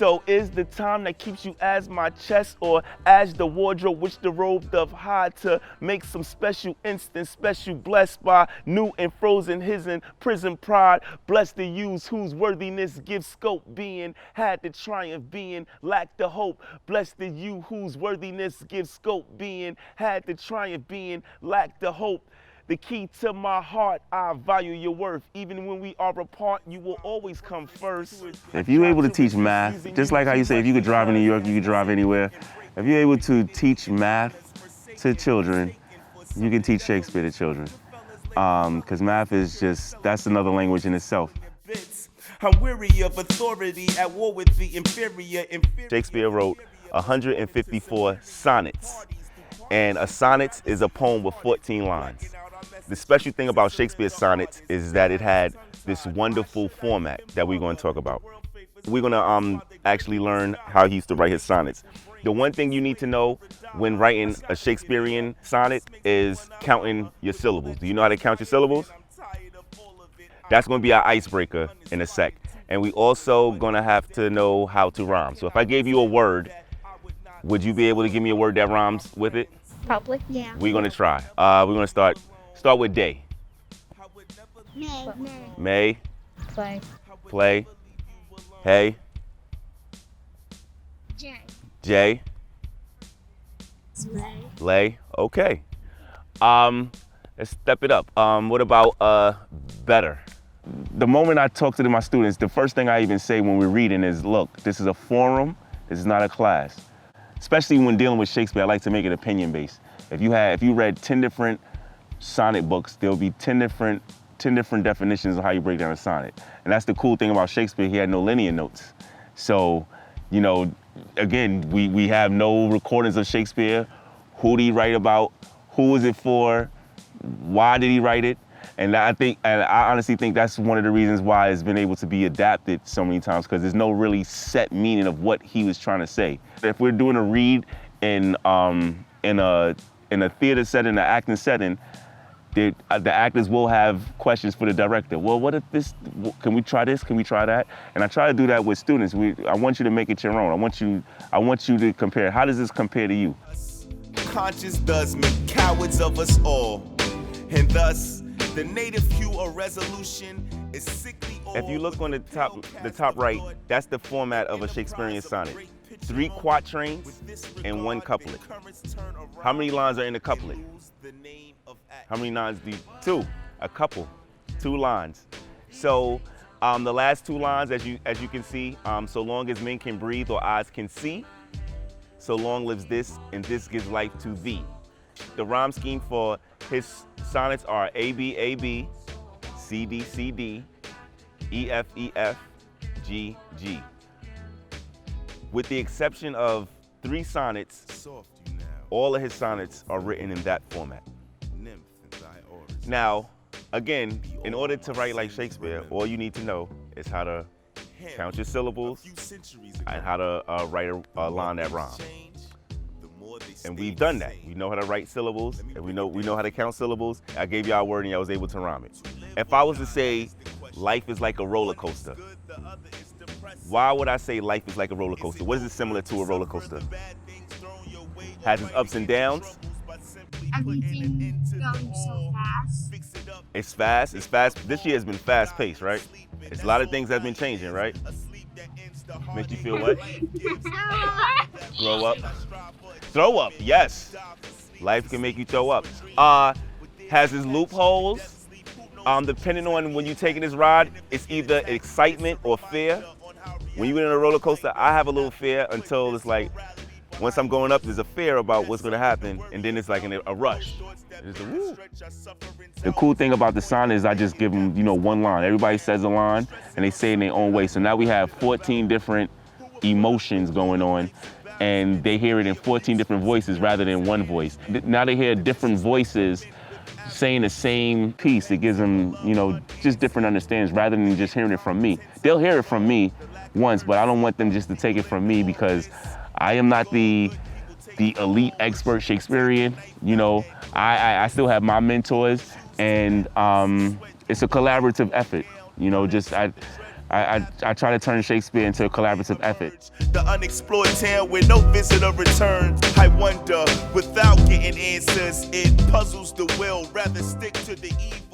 So is the time that keeps you as my chest, or as the wardrobe which the robe doth hide, to make some special instant special, blessed by new and frozen his in prison pride? Blessed the youths whose worthiness gives scope, being had the triumph, being lacked the hope. Blessed the you whose worthiness gives scope, being had the triumph, being lacked the hope. The key to my heart, I value your worth. Even when we are apart, you will always come first. If you're able to teach math, just like how you say if you could drive in New York, you could drive anywhere. If you're able to teach math to children, you can teach Shakespeare to children. Because math is just, that's another language in itself. I'm weary of authority, at war with the inferior. Shakespeare wrote 154 sonnets. And a sonnet is a poem with 14 lines. The special thing about Shakespeare's sonnets is that it had this wonderful format that we're going to talk about. We're going to actually learn how he used to write his sonnets. The one thing you need to know when writing a Shakespearean sonnet is counting your syllables. Do you know how to count your syllables? That's going to be our icebreaker in a sec. And we also going to have to know how to rhyme. So if I gave you a word, would you be able to give me a word that rhymes with it? Probably. Yeah. We're going to try. We're going to start with day. May. May. Play. Play. Hey. J. J. Slay. Lay. Okay. Let's step it up. What about better? The moment I talk to my students, the first thing I even say when we're reading is, look, this is a forum, this is not a class. Especially when dealing with Shakespeare, I like to make it opinion-based. If you read 10 different sonnet books, there'll be 10 different definitions of how you break down a sonnet. And that's the cool thing about Shakespeare, he had no linear notes. So, you know, again, we have no recordings of Shakespeare. Who did he write about? Who was it for? Why did he write it? And I honestly think that's one of the reasons why it's been able to be adapted so many times, because there's no really set meaning of what he was trying to say. If we're doing a read in a theater setting, an acting setting, the actors will have questions for the director. Well, what if this, can we try this? Can we try that? And I try to do that with students. I want you to make it your own. I want you to compare. How does this compare to you? Conscience does make cowards of us all, and thus the native hue of resolution is sickly. If you look on the top right, that's the format of a Shakespearean sonnet. 3 quatrains and 1 couplet. How many lines are in the couplet? How many lines do you? 2. A couple. 2 lines. So the last 2 lines, as you can see, so long as men can breathe or eyes can see, so long lives this, and this gives life to thee. The rhyme scheme for his sonnets are A, B, A, B, C, D, C, D, E, F, E, F, G, G. With the exception of 3 sonnets, all of his sonnets are written in that format. Now, again, in order to write like Shakespeare, all you need to know is how to count your syllables and how to write a line that rhymes. And we've done that. We know how to write syllables, and we know how to count syllables. I gave y'all a word and I was able to rhyme it. If I was to say life is like a roller coaster, why would I say life is like a roller coaster? What is it similar to a roller coaster? Has its ups and downs. Everything's going so fast. It's fast. It's fast. This year has been fast paced, right? It's a lot of things that have been changing, right? Make you feel what? Grow up. Throw up, yes. Life can make you throw up. Has its loopholes. Depending on when you're taking this ride, it's either excitement or fear. When you're in a roller coaster, I have a little fear until it's like, once I'm going up, there's a fear about what's gonna happen, and then it's like a rush. It's a woo. The cool thing about the sonnet is I just give them, 1 line. Everybody says a line, and they say it in their own way. So now we have 14 different emotions going on, and they hear it in 14 different voices rather than 1 voice. Now they hear different voices saying the same piece. It gives them, just different understandings rather than just hearing it from me. They'll hear it from me once, but I don't want them just to take it from me, because I am not the elite expert Shakespearean. I still have my mentors, and it's a collaborative effort. I try to turn Shakespeare into a collaborative effort. The unexplored town where no visitor returns. I wonder, without getting answers, it puzzles the will. Rather stick to the evil.